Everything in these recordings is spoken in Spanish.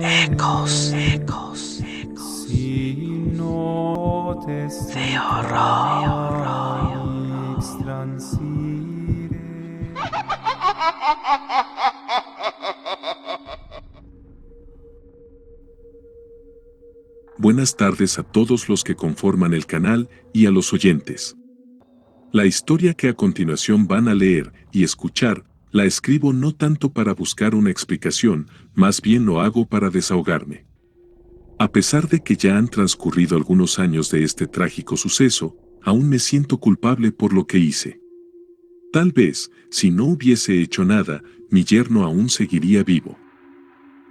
Ecos, ecos, ecos. De horror. Buenas tardes a todos los que conforman el canal y a los oyentes. La historia que a continuación van a leer y escuchar, la escribo no tanto para buscar una explicación, más bien lo hago para desahogarme. A pesar de que ya han transcurrido algunos años de este trágico suceso, aún me siento culpable por lo que hice. Tal vez, si no hubiese hecho nada, mi yerno aún seguiría vivo.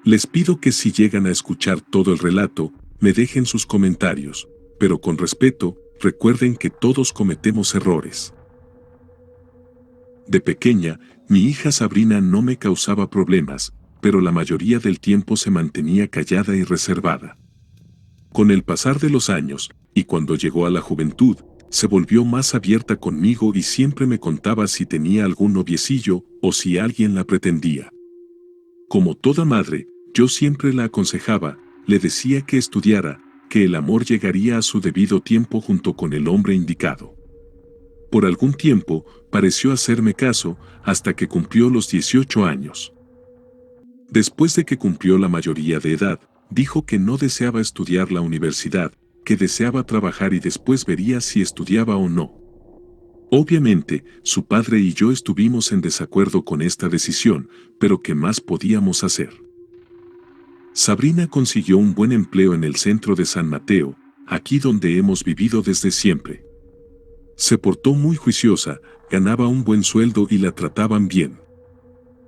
Les pido que si llegan a escuchar todo el relato, me dejen sus comentarios, pero con respeto, recuerden que todos cometemos errores. De pequeña, mi hija Sabrina no me causaba problemas, pero la mayoría del tiempo se mantenía callada y reservada. Con el pasar de los años, y cuando llegó a la juventud, se volvió más abierta conmigo y siempre me contaba si tenía algún noviecillo o si alguien la pretendía. Como toda madre, yo siempre la aconsejaba, le decía que estudiara, que el amor llegaría a su debido tiempo junto con el hombre indicado. Por algún tiempo, pareció hacerme caso, hasta que cumplió los 18 años. Después de que cumplió la mayoría de edad, dijo que no deseaba estudiar la universidad, que deseaba trabajar y después vería si estudiaba o no. Obviamente, su padre y yo estuvimos en desacuerdo con esta decisión, pero ¿qué más podíamos hacer? Sabrina consiguió un buen empleo en el centro de San Mateo, aquí donde hemos vivido desde siempre. Se portó muy juiciosa, ganaba un buen sueldo y la trataban bien.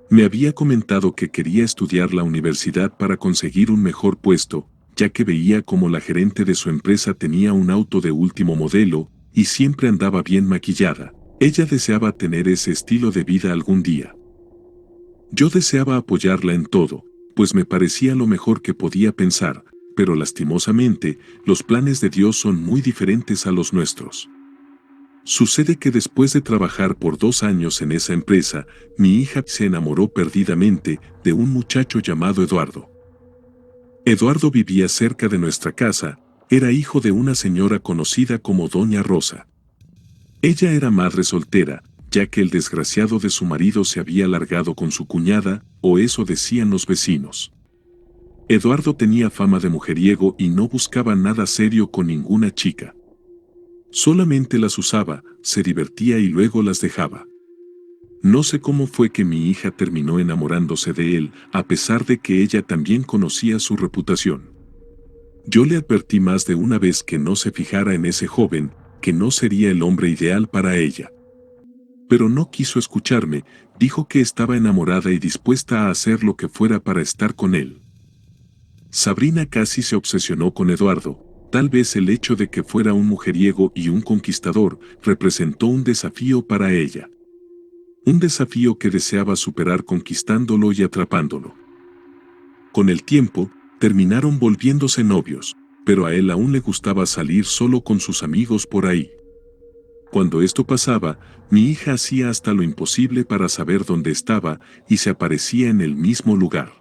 Me había comentado que quería estudiar la universidad para conseguir un mejor puesto, ya que veía como la gerente de su empresa tenía un auto de último modelo y siempre andaba bien maquillada. Ella deseaba tener ese estilo de vida algún día. Yo deseaba apoyarla en todo, pues me parecía lo mejor que podía pensar, pero lastimosamente, los planes de Dios son muy diferentes a los nuestros. Sucede que después de trabajar por 2 años en esa empresa, mi hija se enamoró perdidamente de un muchacho llamado Eduardo. Eduardo vivía cerca de nuestra casa, era hijo de una señora conocida como Doña Rosa. Ella era madre soltera, ya que el desgraciado de su marido se había largado con su cuñada, o eso decían los vecinos. Eduardo tenía fama de mujeriego y no buscaba nada serio con ninguna chica. Solamente las usaba, se divertía y luego las dejaba. No sé cómo fue que mi hija terminó enamorándose de él, a pesar de que ella también conocía su reputación. Yo le advertí más de una vez que no se fijara en ese joven, que no sería el hombre ideal para ella. Pero no quiso escucharme, dijo que estaba enamorada y dispuesta a hacer lo que fuera para estar con él. Sabrina casi se obsesionó con Eduardo, tal vez el hecho de que fuera un mujeriego y un conquistador representó un desafío para ella. Un desafío que deseaba superar conquistándolo y atrapándolo. Con el tiempo, terminaron volviéndose novios, pero a él aún le gustaba salir solo con sus amigos por ahí. Cuando esto pasaba, mi hija hacía hasta lo imposible para saber dónde estaba y se aparecía en el mismo lugar.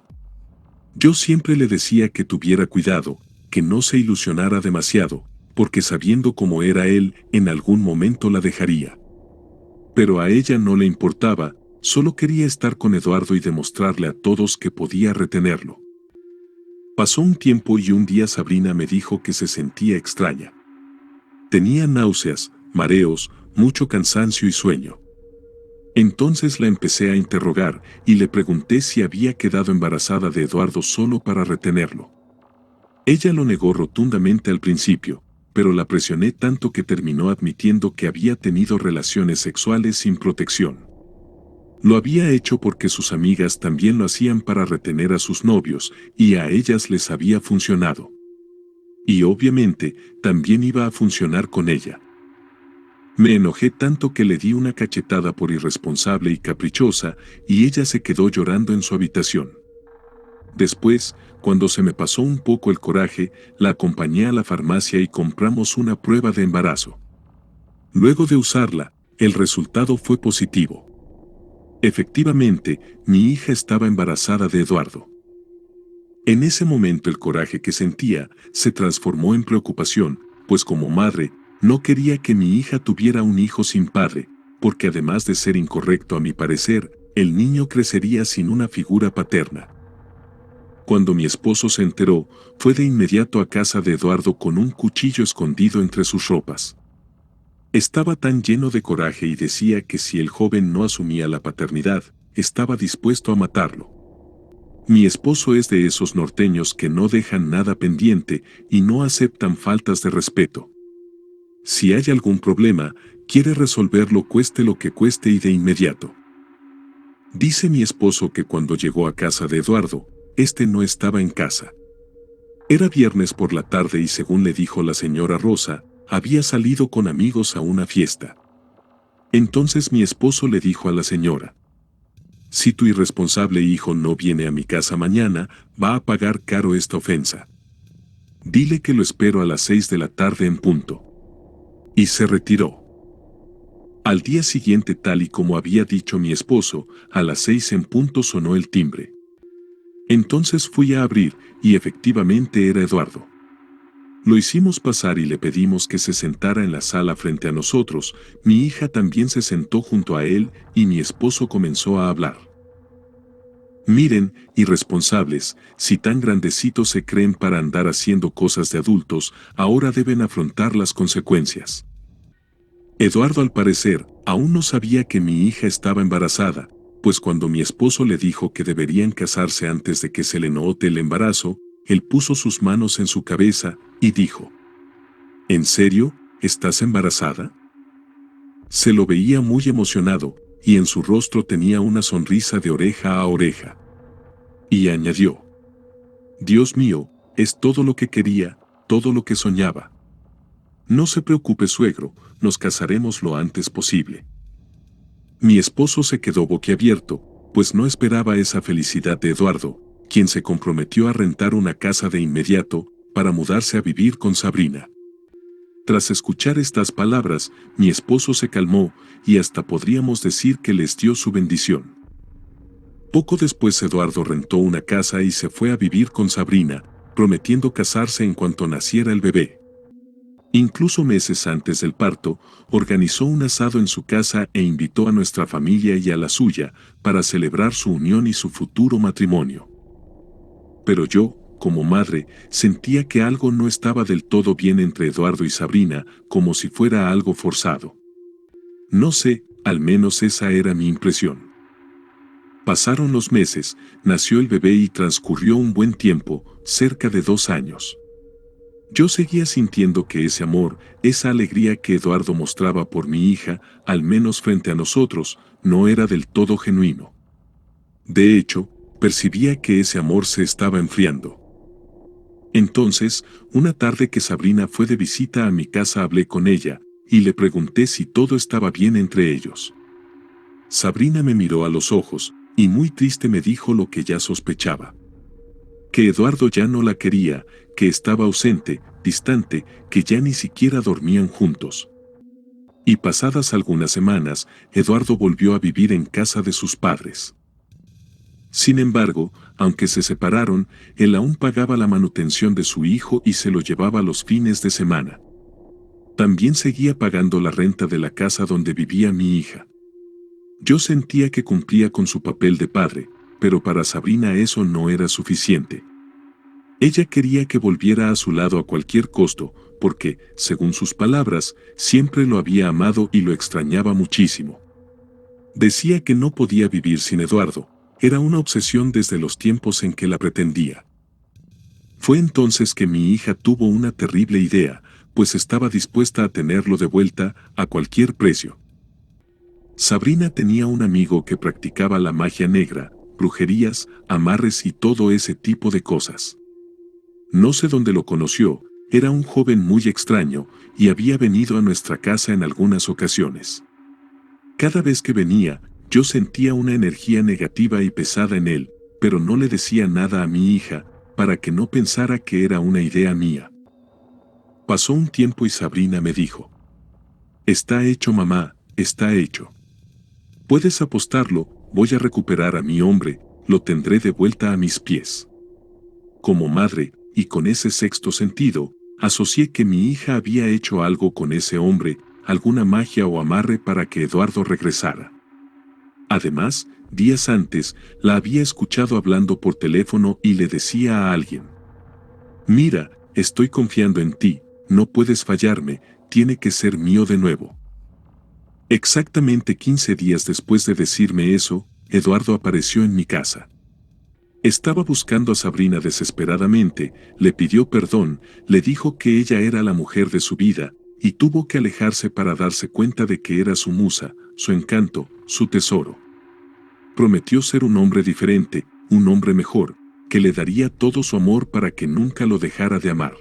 Yo siempre le decía que tuviera cuidado, que no se ilusionara demasiado, porque sabiendo cómo era él, en algún momento la dejaría. Pero a ella no le importaba, solo quería estar con Eduardo y demostrarle a todos que podía retenerlo. Pasó un tiempo y un día Sabrina me dijo que se sentía extraña. Tenía náuseas, mareos, mucho cansancio y sueño. Entonces la empecé a interrogar y le pregunté si había quedado embarazada de Eduardo solo para retenerlo. Ella lo negó rotundamente al principio, pero la presioné tanto que terminó admitiendo que había tenido relaciones sexuales sin protección. Lo había hecho porque sus amigas también lo hacían para retener a sus novios, y a ellas les había funcionado. Y obviamente, también iba a funcionar con ella. Me enojé tanto que le di una cachetada por irresponsable y caprichosa, y ella se quedó llorando en su habitación. Después, cuando se me pasó un poco el coraje, la acompañé a la farmacia y compramos una prueba de embarazo. Luego de usarla, el resultado fue positivo. Efectivamente, mi hija estaba embarazada de Eduardo. En ese momento el coraje que sentía se transformó en preocupación, pues como madre, no quería que mi hija tuviera un hijo sin padre, porque además de ser incorrecto a mi parecer, el niño crecería sin una figura paterna. Cuando mi esposo se enteró, fue de inmediato a casa de Eduardo con un cuchillo escondido entre sus ropas. Estaba tan lleno de coraje y decía que si el joven no asumía la paternidad, estaba dispuesto a matarlo. Mi esposo es de esos norteños que no dejan nada pendiente y no aceptan faltas de respeto. Si hay algún problema, quiere resolverlo cueste lo que cueste y de inmediato. Dice mi esposo que cuando llegó a casa de Eduardo, este no estaba en casa. Era viernes por la tarde y según le dijo la señora Rosa, había salido con amigos a una fiesta. Entonces mi esposo le dijo a la señora: si tu irresponsable hijo no viene a mi casa mañana, va a pagar caro esta ofensa. Dile que lo espero a las 6 de la tarde en punto. Y se retiró. Al día siguiente, tal y como había dicho mi esposo, a las 6 en punto sonó el timbre. Entonces fui a abrir, y efectivamente era Eduardo. Lo hicimos pasar y le pedimos que se sentara en la sala frente a nosotros. Mi hija también se sentó junto a él y mi esposo comenzó a hablar. Miren, irresponsables, si tan grandecitos se creen para andar haciendo cosas de adultos, ahora deben afrontar las consecuencias. Eduardo al parecer, aún no sabía que mi hija estaba embarazada, pues cuando mi esposo le dijo que deberían casarse antes de que se le note el embarazo, él puso sus manos en su cabeza y dijo: ¿en serio, estás embarazada? Se lo veía muy emocionado, y en su rostro tenía una sonrisa de oreja a oreja. Y añadió: Dios mío, es todo lo que quería, todo lo que soñaba. No se preocupe, suegro, nos casaremos lo antes posible. Mi esposo se quedó boquiabierto, pues no esperaba esa felicidad de Eduardo, quien se comprometió a rentar una casa de inmediato para mudarse a vivir con Sabrina. Tras escuchar estas palabras, mi esposo se calmó y hasta podríamos decir que les dio su bendición. Poco después Eduardo rentó una casa y se fue a vivir con Sabrina, prometiendo casarse en cuanto naciera el bebé. Incluso meses antes del parto, organizó un asado en su casa e invitó a nuestra familia y a la suya para celebrar su unión y su futuro matrimonio. Pero yo, como madre, sentía que algo no estaba del todo bien entre Eduardo y Sabrina, como si fuera algo forzado. No sé, al menos esa era mi impresión. Pasaron los meses, nació el bebé y transcurrió un buen tiempo, cerca de 2 años. Yo seguía sintiendo que ese amor, esa alegría que Eduardo mostraba por mi hija, al menos frente a nosotros, no era del todo genuino. De hecho, percibía que ese amor se estaba enfriando. Entonces, una tarde que Sabrina fue de visita a mi casa, hablé con ella, y le pregunté si todo estaba bien entre ellos. Sabrina me miró a los ojos, y muy triste me dijo lo que ya sospechaba. Que Eduardo ya no la quería, que estaba ausente, distante, que ya ni siquiera dormían juntos. Y pasadas algunas semanas, Eduardo volvió a vivir en casa de sus padres. Sin embargo, aunque se separaron, él aún pagaba la manutención de su hijo y se lo llevaba los fines de semana. También seguía pagando la renta de la casa donde vivía mi hija. Yo sentía que cumplía con su papel de padre, pero para Sabrina eso no era suficiente. Ella quería que volviera a su lado a cualquier costo, porque, según sus palabras, siempre lo había amado y lo extrañaba muchísimo. Decía que no podía vivir sin Eduardo, era una obsesión desde los tiempos en que la pretendía. Fue entonces que mi hija tuvo una terrible idea, pues estaba dispuesta a tenerlo de vuelta a cualquier precio. Sabrina tenía un amigo que practicaba la magia negra, brujerías, amarres y todo ese tipo de cosas. No sé dónde lo conoció, era un joven muy extraño y había venido a nuestra casa en algunas ocasiones. Cada vez que venía, yo sentía una energía negativa y pesada en él, pero no le decía nada a mi hija, para que no pensara que era una idea mía. Pasó un tiempo y Sabrina me dijo: está hecho, mamá, está hecho. Puedes apostarlo, voy a recuperar a mi hombre, lo tendré de vuelta a mis pies. Como madre, y con ese sexto sentido, asocié que mi hija había hecho algo con ese hombre, alguna magia o amarre para que Eduardo regresara. Además, días antes, la había escuchado hablando por teléfono y le decía a alguien: mira, estoy confiando en ti, no puedes fallarme, tiene que ser mío de nuevo. Exactamente 15 días después de decirme eso, Eduardo apareció en mi casa. Estaba buscando a Sabrina desesperadamente, le pidió perdón, le dijo que ella era la mujer de su vida, y tuvo que alejarse para darse cuenta de que era su musa, su encanto, su tesoro. Prometió ser un hombre diferente, un hombre mejor, que le daría todo su amor para que nunca lo dejara de amar.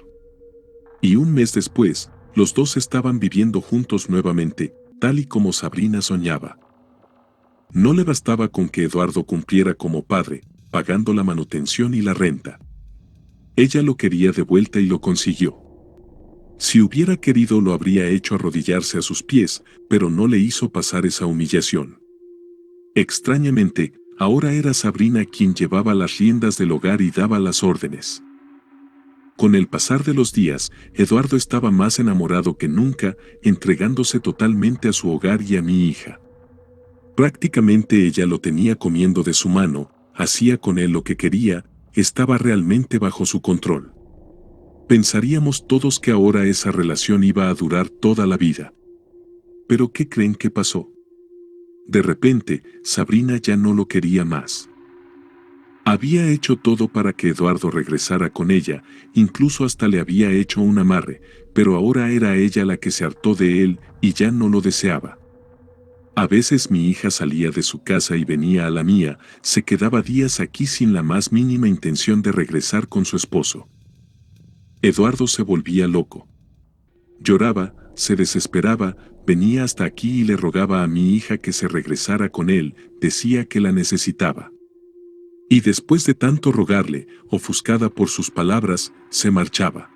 Y un mes después, los dos estaban viviendo juntos nuevamente, tal y como Sabrina soñaba. No le bastaba con que Eduardo cumpliera como padre, pagando la manutención y la renta. Ella lo quería de vuelta y lo consiguió. Si hubiera querido lo habría hecho arrodillarse a sus pies, pero no le hizo pasar esa humillación. Extrañamente, ahora era Sabrina quien llevaba las riendas del hogar y daba las órdenes. Con el pasar de los días, Eduardo estaba más enamorado que nunca, entregándose totalmente a su hogar y a mi hija. Prácticamente ella lo tenía comiendo de su mano, hacía con él lo que quería, estaba realmente bajo su control. Pensaríamos todos que ahora esa relación iba a durar toda la vida. ¿Pero qué creen que pasó? De repente, Sabrina ya no lo quería más. Había hecho todo para que Eduardo regresara con ella, incluso hasta le había hecho un amarre, pero ahora era ella la que se hartó de él y ya no lo deseaba. A veces mi hija salía de su casa y venía a la mía, se quedaba días aquí sin la más mínima intención de regresar con su esposo. Eduardo se volvía loco. Lloraba, se desesperaba, venía hasta aquí y le rogaba a mi hija que se regresara con él, decía que la necesitaba. Y después de tanto rogarle, ofuscada por sus palabras, se marchaba.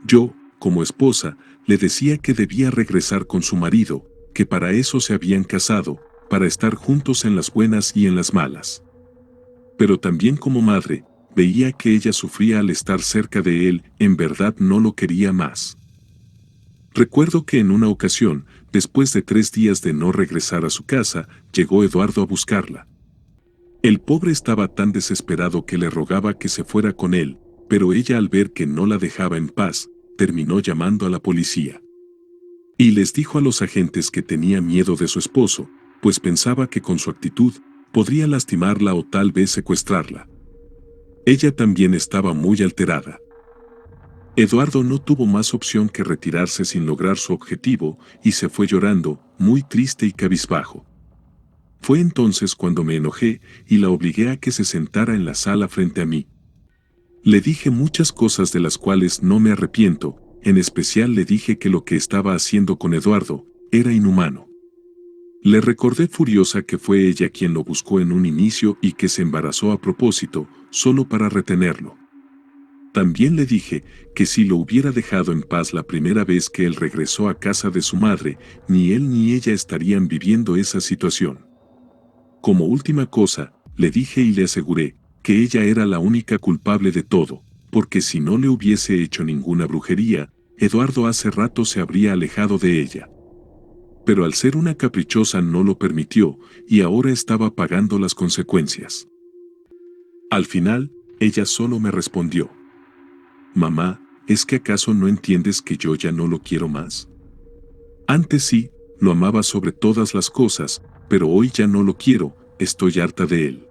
Yo, como esposa, le decía que debía regresar con su marido, que para eso se habían casado, para estar juntos en las buenas y en las malas. Pero también como madre, veía que ella sufría al estar cerca de él, en verdad no lo quería más. Recuerdo que en una ocasión, después de 3 días de no regresar a su casa, llegó Eduardo a buscarla. El pobre estaba tan desesperado que le rogaba que se fuera con él, pero ella al ver que no la dejaba en paz, terminó llamando a la policía. Y les dijo a los agentes que tenía miedo de su esposo, pues pensaba que con su actitud podría lastimarla o tal vez secuestrarla. Ella también estaba muy alterada. Eduardo no tuvo más opción que retirarse sin lograr su objetivo y se fue llorando, muy triste y cabizbajo. Fue entonces cuando me enojé y la obligué a que se sentara en la sala frente a mí. Le dije muchas cosas de las cuales no me arrepiento, en especial le dije que lo que estaba haciendo con Eduardo era inhumano. Le recordé furiosa que fue ella quien lo buscó en un inicio y que se embarazó a propósito, solo para retenerlo. También le dije que si lo hubiera dejado en paz la primera vez que él regresó a casa de su madre, ni él ni ella estarían viviendo esa situación. Como última cosa, le dije y le aseguré que ella era la única culpable de todo, porque si no le hubiese hecho ninguna brujería, Eduardo hace rato se habría alejado de ella. Pero al ser una caprichosa no lo permitió y ahora estaba pagando las consecuencias. Al final, ella solo me respondió: mamá, ¿es que acaso no entiendes que yo ya no lo quiero más? Antes sí, lo amaba sobre todas las cosas, pero hoy ya no lo quiero, estoy harta de él.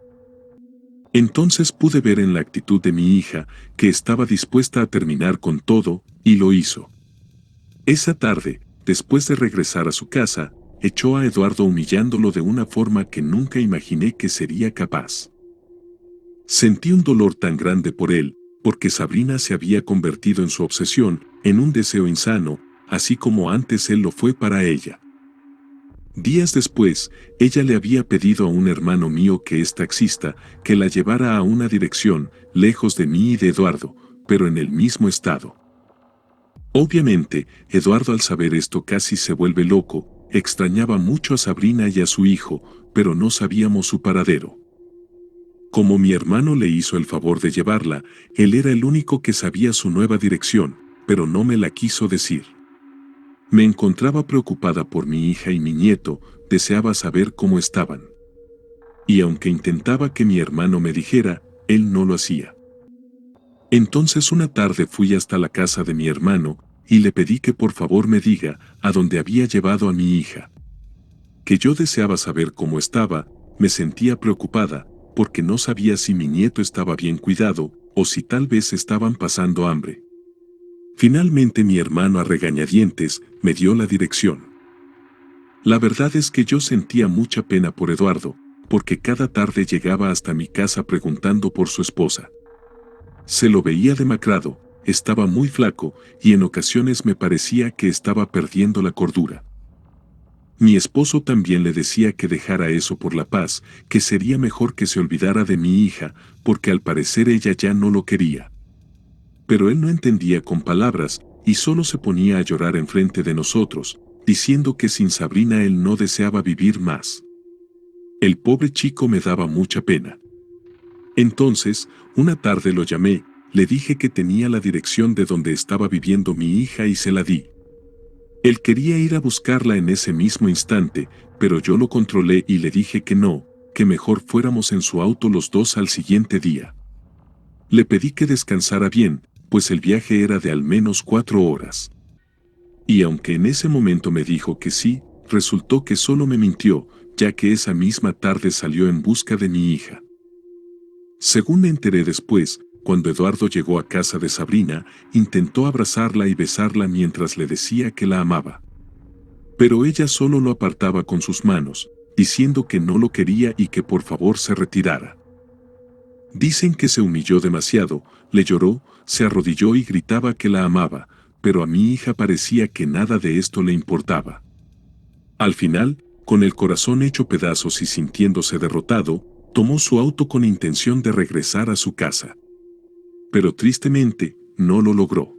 Entonces pude ver en la actitud de mi hija que estaba dispuesta a terminar con todo, y lo hizo. Esa tarde, después de regresar a su casa, echó a Eduardo humillándolo de una forma que nunca imaginé que sería capaz. Sentí un dolor tan grande por él, porque Sabrina se había convertido en su obsesión, en un deseo insano, así como antes él lo fue para ella. Días después, ella le había pedido a un hermano mío que es taxista, que la llevara a una dirección, lejos de mí y de Eduardo, pero en el mismo estado. Obviamente, Eduardo al saber esto casi se vuelve loco, extrañaba mucho a Sabrina y a su hijo, pero no sabíamos su paradero. Como mi hermano le hizo el favor de llevarla, él era el único que sabía su nueva dirección, pero no me la quiso decir. Me encontraba preocupada por mi hija y mi nieto, deseaba saber cómo estaban. Y aunque intentaba que mi hermano me dijera, él no lo hacía. Entonces una tarde fui hasta la casa de mi hermano y le pedí que por favor me diga a dónde había llevado a mi hija. Que yo deseaba saber cómo estaba, me sentía preocupada, porque no sabía si mi nieto estaba bien cuidado o si tal vez estaban pasando hambre. Finalmente mi hermano a regañadientes me dio la dirección. La verdad es que yo sentía mucha pena por Eduardo, porque cada tarde llegaba hasta mi casa preguntando por su esposa. Se lo veía demacrado, estaba muy flaco y en ocasiones me parecía que estaba perdiendo la cordura. Mi esposo también le decía que dejara eso por la paz, que sería mejor que se olvidara de mi hija, porque al parecer ella ya no lo quería. Pero él no entendía con palabras y solo se ponía a llorar enfrente de nosotros, diciendo que sin Sabrina él no deseaba vivir más. El pobre chico me daba mucha pena. Entonces, una tarde lo llamé, le dije que tenía la dirección de donde estaba viviendo mi hija y se la di. Él quería ir a buscarla en ese mismo instante, pero yo lo controlé y le dije que no, que mejor fuéramos en su auto los dos al siguiente día. Le pedí que descansara bien, pues el viaje era de al menos 4 horas. Y aunque en ese momento me dijo que sí, resultó que solo me mintió, ya que esa misma tarde salió en busca de mi hija. Según me enteré después, cuando Eduardo llegó a casa de Sabrina, intentó abrazarla y besarla mientras le decía que la amaba. Pero ella solo lo apartaba con sus manos, diciendo que no lo quería y que por favor se retirara. Dicen que se humilló demasiado, le lloró, se arrodilló y gritaba que la amaba, pero a mi hija parecía que nada de esto le importaba. Al final, con el corazón hecho pedazos y sintiéndose derrotado, tomó su auto con intención de regresar a su casa. Pero tristemente, no lo logró.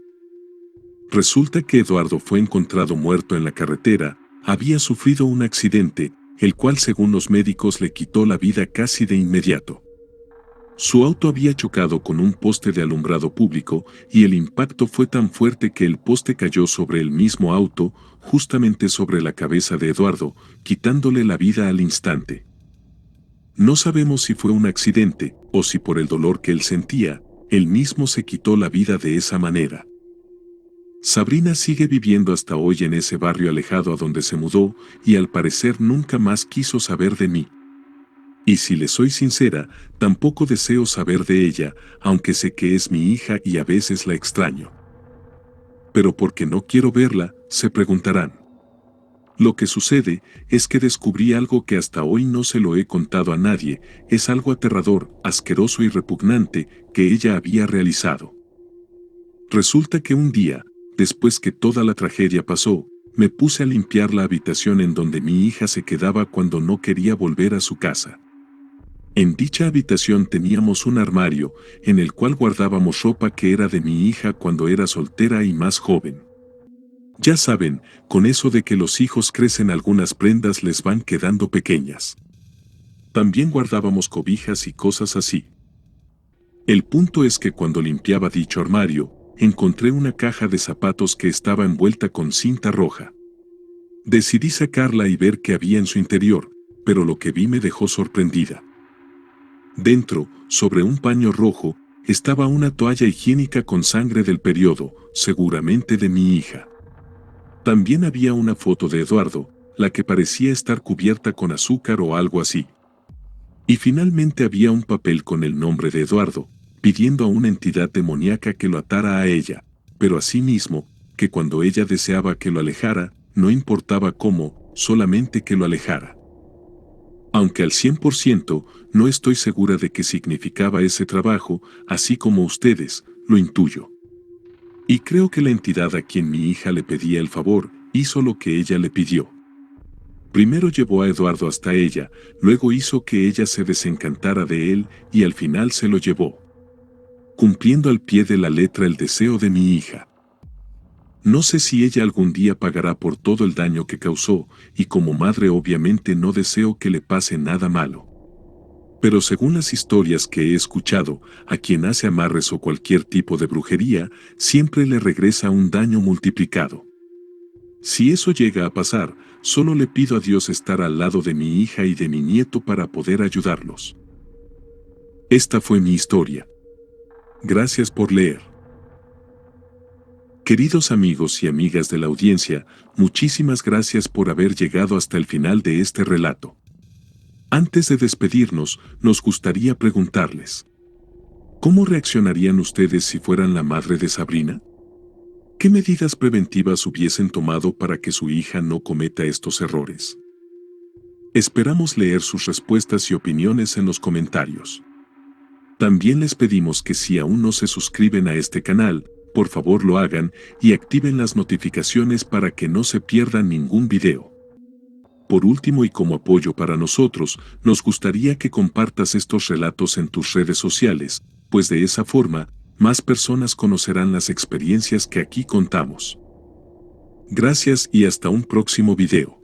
Resulta que Eduardo fue encontrado muerto en la carretera, había sufrido un accidente, el cual según los médicos le quitó la vida casi de inmediato. Su auto había chocado con un poste de alumbrado público y el impacto fue tan fuerte que el poste cayó sobre el mismo auto, justamente sobre la cabeza de Eduardo, quitándole la vida al instante. No sabemos si fue un accidente o si por el dolor que él sentía, él mismo se quitó la vida de esa manera. Sabrina sigue viviendo hasta hoy en ese barrio alejado a donde se mudó y al parecer nunca más quiso saber de mí. Y si le soy sincera, tampoco deseo saber de ella, aunque sé que es mi hija y a veces la extraño. Pero porque no quiero verla, se preguntarán. Lo que sucede es que descubrí algo que hasta hoy no se lo he contado a nadie, es algo aterrador, asqueroso y repugnante que ella había realizado. Resulta que un día, después que toda la tragedia pasó, me puse a limpiar la habitación en donde mi hija se quedaba cuando no quería volver a su casa. En dicha habitación teníamos un armario en el cual guardábamos ropa que era de mi hija cuando era soltera y más joven. Ya saben, con eso de que los hijos crecen algunas prendas les van quedando pequeñas. También guardábamos cobijas y cosas así. El punto es que cuando limpiaba dicho armario, encontré una caja de zapatos que estaba envuelta con cinta roja. Decidí sacarla y ver qué había en su interior, pero lo que vi me dejó sorprendida. Dentro, sobre un paño rojo, estaba una toalla higiénica con sangre del periodo, seguramente de mi hija. También había una foto de Eduardo, la que parecía estar cubierta con azúcar o algo así. Y finalmente había un papel con el nombre de Eduardo, pidiendo a una entidad demoníaca que lo atara a ella, pero asimismo, que cuando ella deseaba que lo alejara, no importaba cómo, solamente que lo alejara. Aunque al 100% no estoy segura de qué significaba ese trabajo, así como ustedes, lo intuyo. Y creo que la entidad a quien mi hija le pedía el favor, hizo lo que ella le pidió. Primero llevó a Eduardo hasta ella, luego hizo que ella se desencantara de él y al final se lo llevó, cumpliendo al pie de la letra el deseo de mi hija. No sé si ella algún día pagará por todo el daño que causó, y como madre obviamente no deseo que le pase nada malo. Pero según las historias que he escuchado, a quien hace amarres o cualquier tipo de brujería, siempre le regresa un daño multiplicado. Si eso llega a pasar, solo le pido a Dios estar al lado de mi hija y de mi nieto para poder ayudarlos. Esta fue mi historia. Gracias por leer. Queridos amigos y amigas de la audiencia, muchísimas gracias por haber llegado hasta el final de este relato. Antes de despedirnos, nos gustaría preguntarles, ¿cómo reaccionarían ustedes si fueran la madre de Sabrina? ¿Qué medidas preventivas hubiesen tomado para que su hija no cometa estos errores? Esperamos leer sus respuestas y opiniones en los comentarios. También les pedimos que si aún no se suscriben a este canal, por favor lo hagan y activen las notificaciones para que no se pierdan ningún video. Por último y como apoyo para nosotros, nos gustaría que compartas estos relatos en tus redes sociales, pues de esa forma, más personas conocerán las experiencias que aquí contamos. Gracias y hasta un próximo video.